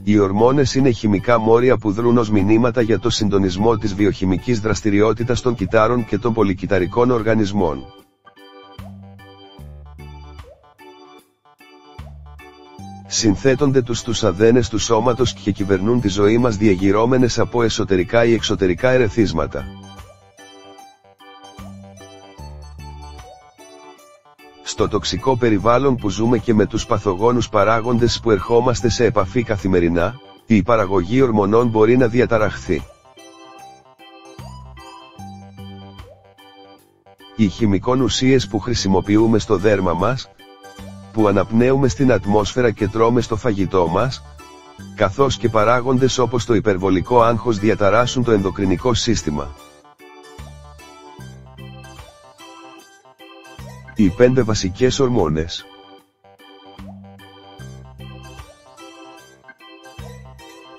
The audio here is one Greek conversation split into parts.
Οι ορμόνες είναι χημικά μόρια που δρούν ως μηνύματα για το συντονισμό της βιοχημικής δραστηριότητας των κυττάρων και των πολυκυταρικών οργανισμών. Συνθέτονται στους αδένες του σώματος και κυβερνούν τη ζωή μας διεγυρώμενες από εσωτερικά ή εξωτερικά ερεθίσματα. Στο τοξικό περιβάλλον που ζούμε και με τους παθογόνους παράγοντες που ερχόμαστε σε επαφή καθημερινά, η παραγωγή ορμονών μπορεί να διαταραχθεί. Οι χημικών ουσίες που χρησιμοποιούμε στο δέρμα μας, που αναπνέουμε στην ατμόσφαιρα και τρώμε στο φαγητό μας, καθώς και παράγοντες όπως το υπερβολικό άγχος διαταράσσουν το ενδοκρινικό σύστημα. Οι 5 βασικές ορμόνες.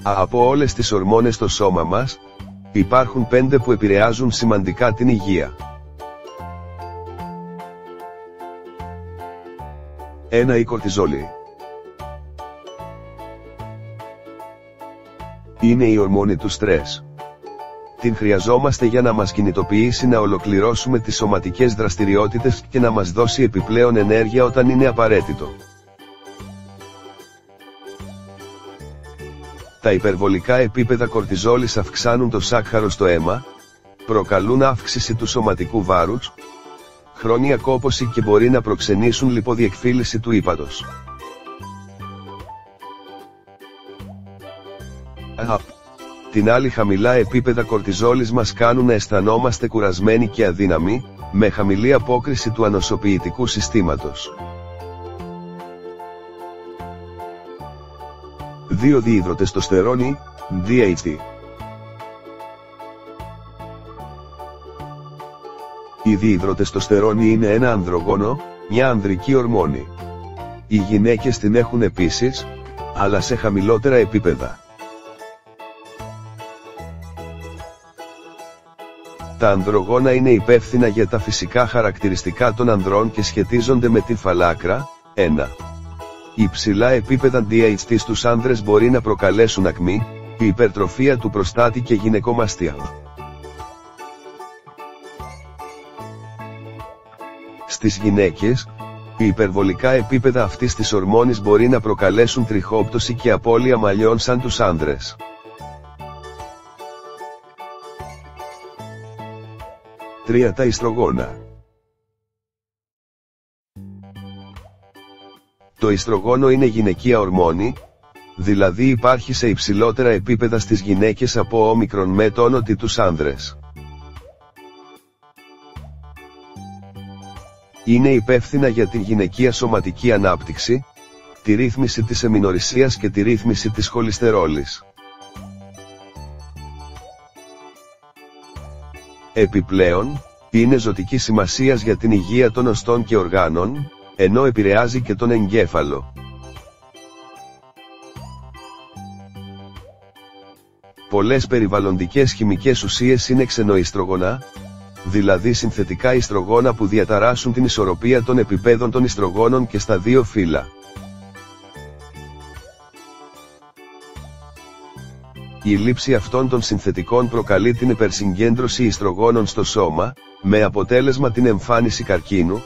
Από όλες τις ορμόνες στο σώμα μας, υπάρχουν 5 που επηρεάζουν σημαντικά την υγεία. 1. Η κορτιζόλη. Είναι η ορμόνη του στρες. Την χρειαζόμαστε για να μας κινητοποιήσει να ολοκληρώσουμε τις σωματικές δραστηριότητες και να μας δώσει επιπλέον ενέργεια όταν είναι απαραίτητο. Τα υπερβολικά επίπεδα κορτιζόλης αυξάνουν το σάκχαρο στο αίμα, προκαλούν αύξηση του σωματικού βάρους, χρόνια κόπωση και μπορεί να προξενήσουν λιποδιεκφύλιση του ύπατος. Την άλλη, χαμηλά επίπεδα κορτιζόλης μας κάνουν να αισθανόμαστε κουρασμένοι και αδύναμοι, με χαμηλή απόκριση του ανοσοποιητικού συστήματος. 2. Διϊδροτεστοστερόνη, DHT. Η διϊδροτεστοστερόνη είναι ένα ανδρογόνο, μια ανδρική ορμόνη. Οι γυναίκες την έχουν επίσης, αλλά σε χαμηλότερα επίπεδα. Τα ανδρογόνα είναι υπεύθυνα για τα φυσικά χαρακτηριστικά των ανδρών και σχετίζονται με την φαλάκρα. 1. Υψηλά επίπεδα DHT στους άνδρες μπορεί να προκαλέσουν ακμή, υπερτροφία του προστάτη και γυναικομαστία. Στις γυναίκες, οι υπερβολικά επίπεδα αυτής της ορμόνης μπορεί να προκαλέσουν τριχόπτωση και απώλεια μαλλιών σαν τους άνδρες. 3. Τα ιστρογόνα. Το ιστρογόνο είναι γυναικεία ορμόνη, δηλαδή υπάρχει σε υψηλότερα επίπεδα στις γυναίκες από όμικρον με τόνο τους άνδρες. Είναι υπεύθυνα για την γυναικεία σωματική ανάπτυξη, τη ρύθμιση της εμινορρησίας και τη ρύθμιση της χολυστερόλης. Επιπλέον, είναι ζωτικής σημασίας για την υγεία των οστών και οργάνων, ενώ επηρεάζει και τον εγκέφαλο. Πολλές περιβαλλοντικές χημικές ουσίες είναι ξενοϊστρογόνα, δηλαδή συνθετικά ιστρογόνα που διαταράσσουν την ισορροπία των επιπέδων των ιστρογόνων και στα δύο φύλλα. Η λήψη αυτών των συνθετικών προκαλεί την υπερσυγκέντρωση ιστρογόνων στο σώμα, με αποτέλεσμα την εμφάνιση καρκίνου,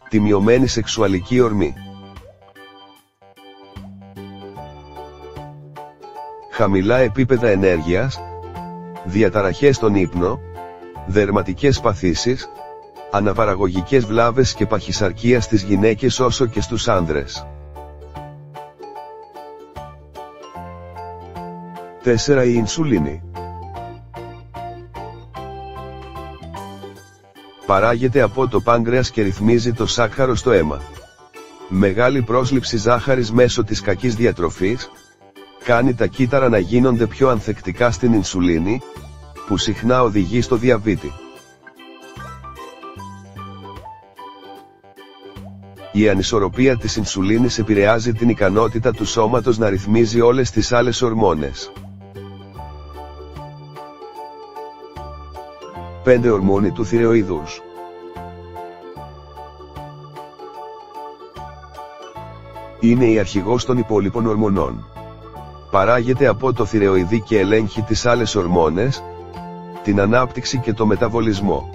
τη μειωμένη σεξουαλική ορμή. Χαμηλά επίπεδα ενέργειας, διαταραχές στον ύπνο, δερματικές παθήσεις, αναπαραγωγικές βλάβες και παχυσαρκία στις γυναίκες όσο και στους άνδρες. 4. Η ινσουλίνη. Παράγεται από το πάγκρεας και ρυθμίζει το σάκχαρο στο αίμα. Μεγάλη πρόσληψη ζάχαρης μέσω της κακής διατροφής, κάνει τα κύτταρα να γίνονται πιο ανθεκτικά στην ινσουλίνη, που συχνά οδηγεί στο διαβήτη. Η ανισορροπία της ινσουλίνης επηρεάζει την ικανότητα του σώματος να ρυθμίζει όλες τις άλλες ορμόνες. 5. Ορμόνη του θηρεοειδούς. Είναι η αρχηγός των υπόλοιπων ορμονών. Παράγεται από το θηρεοειδή και ελέγχει τις άλλες ορμόνες, την ανάπτυξη και το μεταβολισμό.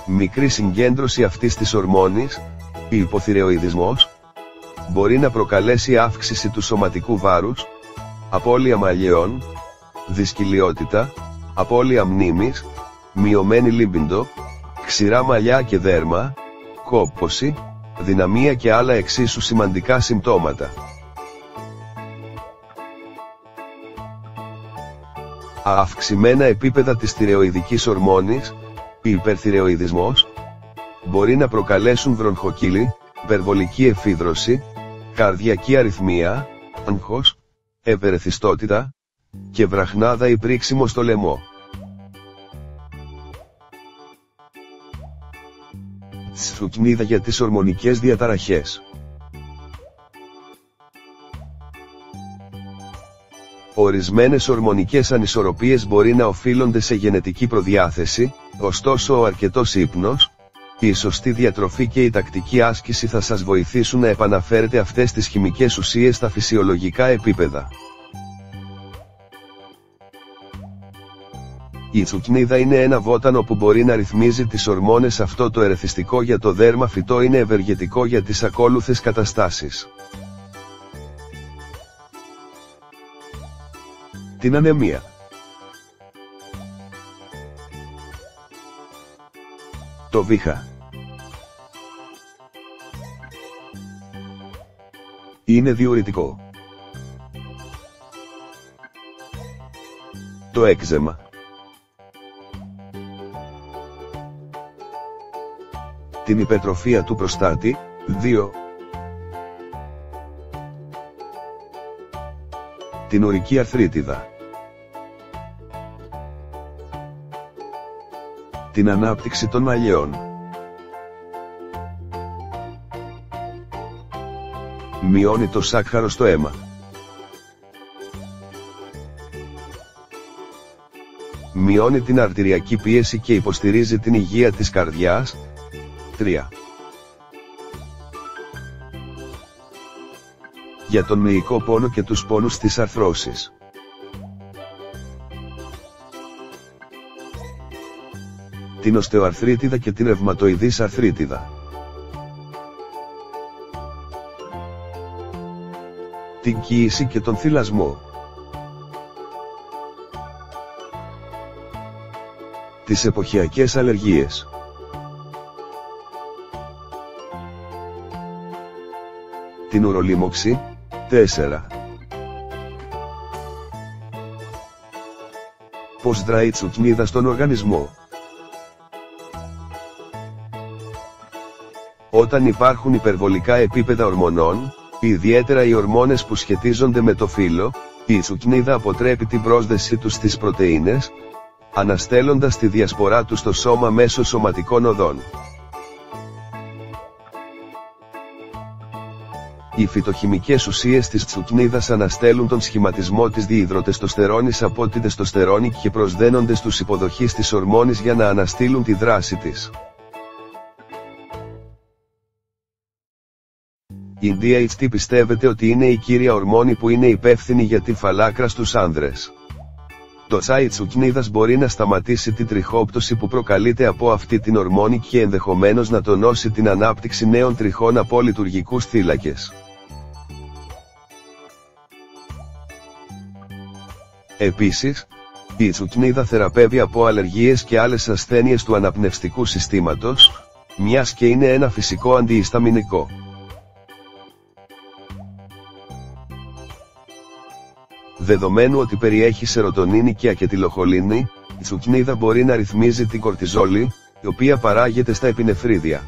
Μικρή συγκέντρωση αυτής της ορμόνης, υποθηρεοειδισμός, μπορεί να προκαλέσει αύξηση του σωματικού βάρους, απώλεια μαλλιών, δυσκυλιότητα, απώλεια μνήμης, μειωμένη λίμπιντο, ξηρά μαλλιά και δέρμα, κόπωση, δυναμία και άλλα εξίσου σημαντικά συμπτώματα. Αυξημένα επίπεδα της θηρεοειδικής ορμόνης, υπερθηρεοειδισμός, μπορεί να προκαλέσουν βρονχοκύλη, υπερβολική εφίδρωση, καρδιακή αρρυθμία, άγχος, ευερεθιστότητα και βραχνάδα ή πρίξιμο στο λαιμό. Τσουκνίδα για τις ορμονικές διαταραχές. Ορισμένες ορμονικές ανισορροπίες μπορεί να οφείλονται σε γενετική προδιάθεση, ωστόσο ο αρκετός ύπνος, η σωστή διατροφή και η τακτική άσκηση θα σας βοηθήσουν να επαναφέρετε αυτές τις χημικές ουσίες στα φυσιολογικά επίπεδα. Η τσουκνίδα είναι ένα βότανο που μπορεί να ρυθμίζει τις ορμόνες. Αυτό το ερεθιστικό για το δέρμα φυτό είναι ευεργετικό για τις ακόλουθες καταστάσεις. Την ανεμία. Το βήχα. Είναι διουρητικό. Το έκζεμα. Την υπερτροφία του προστάτη, 2. Την ουρική αρθρίτιδα. Την ανάπτυξη των μαλλιών. Μειώνει το σάκχαρο στο αίμα. Μειώνει την αρτηριακή πίεση και υποστηρίζει την υγεία της καρδιάς. 3. Για τον μυϊκό πόνο και τους πόνους της αρθρώσης. Την οστεοαρθρίτιδα και την ρευματοειδής αρθρίτιδα. Την κύηση και τον θυλασμό. Τις εποχιακές αλλεργίες. Την ουρολίμωξη, 4. Πώς δράει η τσουκνίδα στον οργανισμό. Όταν υπάρχουν υπερβολικά επίπεδα ορμονών, ιδιαίτερα οι ορμόνες που σχετίζονται με το φύλο, η τσουκνίδα αποτρέπει την πρόσδεσή τους στις πρωτεΐνες, αναστέλλοντας τη διασπορά τους στο σώμα μέσω σωματικών οδών. Οι φυτοχημικές ουσίες της τσουκνίδας αναστέλουν τον σχηματισμό της διϊδροτεστοστερόνης από την τεστοστερόνη και προσδένονται στους υποδοχείς της ορμόνης για να αναστείλουν τη δράση της. Η DHT πιστεύετε ότι είναι η κύρια ορμόνη που είναι υπεύθυνη για την φαλάκρα στους άνδρες. Το τσάι τσουκνίδας μπορεί να σταματήσει την τριχόπτωση που προκαλείται από αυτή την ορμόνη και ενδεχομένως να τονώσει την ανάπτυξη νέων τριχών από λειτουργικούς θύλακες. Επίσης, η τσουκνίδα θεραπεύει από αλλεργίες και άλλες ασθένειες του αναπνευστικού συστήματος, μιας και είναι ένα φυσικό αντιϊσταμινικό. Δεδομένου ότι περιέχει σερωτονίνη και ακετυλοχολίνη, η τσουκνίδα μπορεί να ρυθμίζει την κορτιζόλη, η οποία παράγεται στα επινεφρίδια.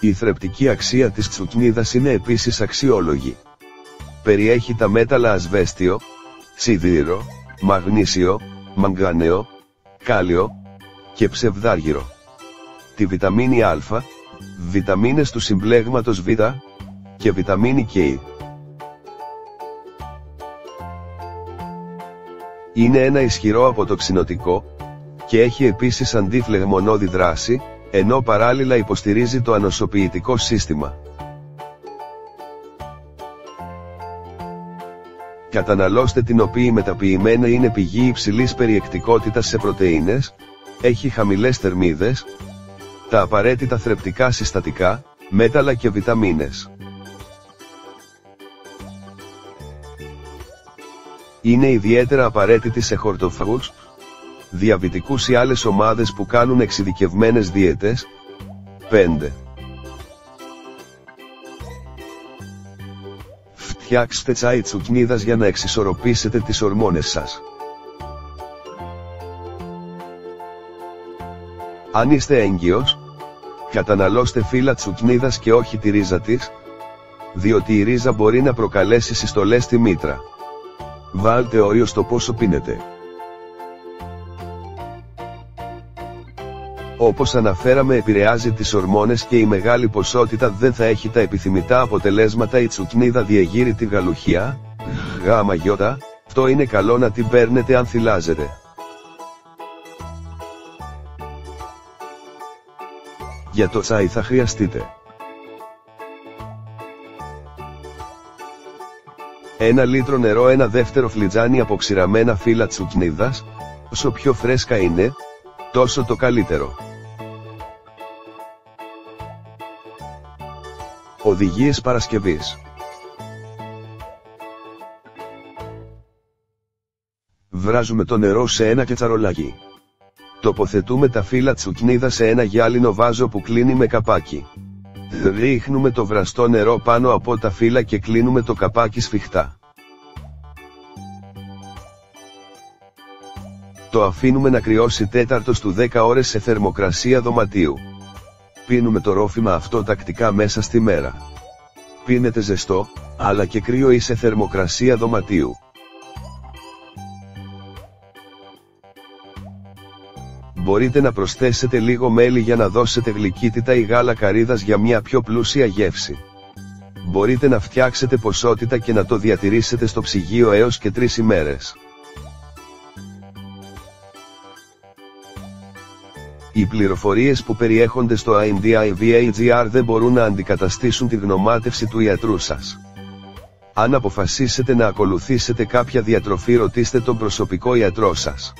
Η θρεπτική αξία της τσουκνίδας είναι επίσης αξιόλογη. Περιέχει τα μέταλλα ασβέστιο, σιδήρο, μαγνήσιο, μαγκάνεο, κάλιο και ψευδάργυρο. Τη βιταμίνη Α, βιταμίνες του συμπλέγματος Β και βιταμίνη K. Είναι ένα ισχυρό αποτοξινωτικό και έχει επίσης αντιφλεγμονώδη δράση, ενώ παράλληλα υποστηρίζει το ανοσοποιητικό σύστημα. Καταναλώστε την οποία μεταποιημένα είναι πηγή υψηλής περιεκτικότητας σε πρωτεΐνες, έχει χαμηλές θερμίδες, τα απαραίτητα θρεπτικά συστατικά, μέταλλα και βιταμίνες. Είναι ιδιαίτερα απαραίτητη σε χορτοφάγους, διαβητικούς ή άλλες ομάδες που κάνουν εξειδικευμένες δίαιτες. 5. Φτιάξτε τσάι τσουκνίδας για να εξισορροπήσετε τις ορμόνες σας. Αν είστε έγκυος, καταναλώστε φύλλα τσουκνίδας και όχι τη ρίζα της, διότι η ρίζα μπορεί να προκαλέσει συστολές στη μήτρα. Βάλτε όριο στο πόσο πίνετε. Όπως αναφέραμε, επηρεάζει τις ορμόνες και η μεγάλη ποσότητα δεν θα έχει τα επιθυμητά αποτελέσματα. Η τσουκνίδα διεγείρει τη γαλουχία, γάμα-γιώτα, αυτό είναι καλό να την παίρνετε αν θυλάζετε. Για το τσάι θα χρειαστείτε 1 λίτρο νερό, 1 δεύτερο φλιτζάνι αποξηραμένα φύλλα τσουκνίδας, όσο πιο φρέσκα είναι, τόσο το καλύτερο. Οδηγίες παρασκευής. Βράζουμε το νερό σε ένα κετσαρολάκι. Τοποθετούμε τα φύλλα τσουκνίδα σε ένα γυάλινο βάζο που κλείνει με καπάκι. Ρίχνουμε το βραστό νερό πάνω από τα φύλλα και κλείνουμε το καπάκι σφιχτά. Το αφήνουμε να κρυώσει τέταρτος του 10 ώρες σε θερμοκρασία δωματίου. Πίνουμε το ρόφημα αυτό τακτικά μέσα στη μέρα. Πίνετε ζεστό, αλλά και κρύο ή σε θερμοκρασία δωματίου. Μπορείτε να προσθέσετε λίγο μέλι για να δώσετε γλυκύτητα ή γάλα καρύδας για μια πιο πλούσια γεύση. Μπορείτε να φτιάξετε ποσότητα και να το διατηρήσετε στο ψυγείο έως και 3 ημέρες. Οι πληροφορίες που περιέχονται στο INDIVAGR δεν μπορούν να αντικαταστήσουν τη γνωμάτευση του ιατρού σας. Αν αποφασίσετε να ακολουθήσετε κάποια διατροφή, ρωτήστε τον προσωπικό ιατρό σας.